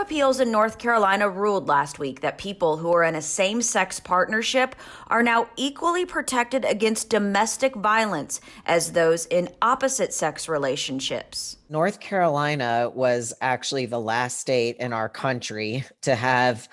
Appeals in North Carolina ruled last week that people who are in a same-sex partnership are now equally protected against domestic violence as those in opposite-sex relationships. North Carolina was actually the last state in our country to have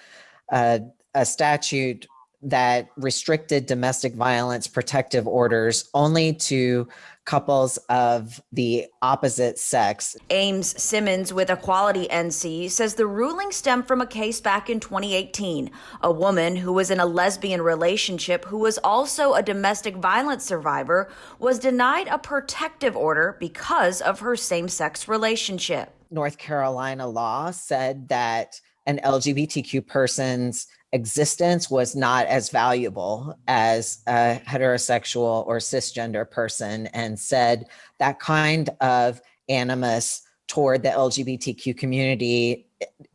a statute that restricted domestic violence protective orders only to couples of the opposite sex. Ames Simmons with Equality NC says the ruling stemmed from a case back in 2018. A woman who was in a lesbian relationship who was also a domestic violence survivor was denied a protective order because of her same-sex relationship. North Carolina law said that an LGBTQ person's existence was not as valuable as a heterosexual or cisgender person, and said that kind of animus toward the LGBTQ community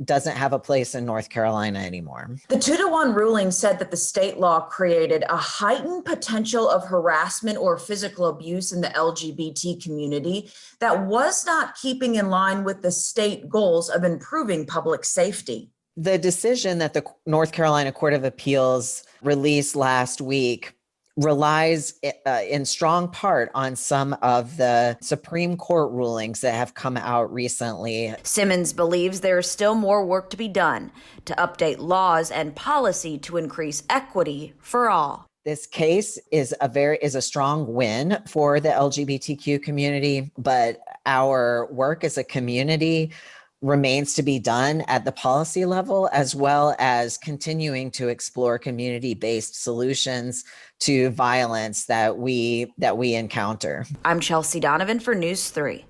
doesn't have a place in North Carolina anymore. The 2-to-1 ruling said that the state law created a heightened potential of harassment or physical abuse in the LGBT community that was not keeping in line with the state goals of improving public safety. The decision that the North Carolina Court of Appeals released last week relies in strong part on some of the Supreme Court rulings that have come out recently. Simmons believes there is still more work to be done to update laws and policy to increase equity for all. This case is a strong win for the LGBTQ community, but our work as a community remains to be done at the policy level, as well as continuing to explore community-based solutions to violence that we encounter. I'm Chelsea Donovan for News 3.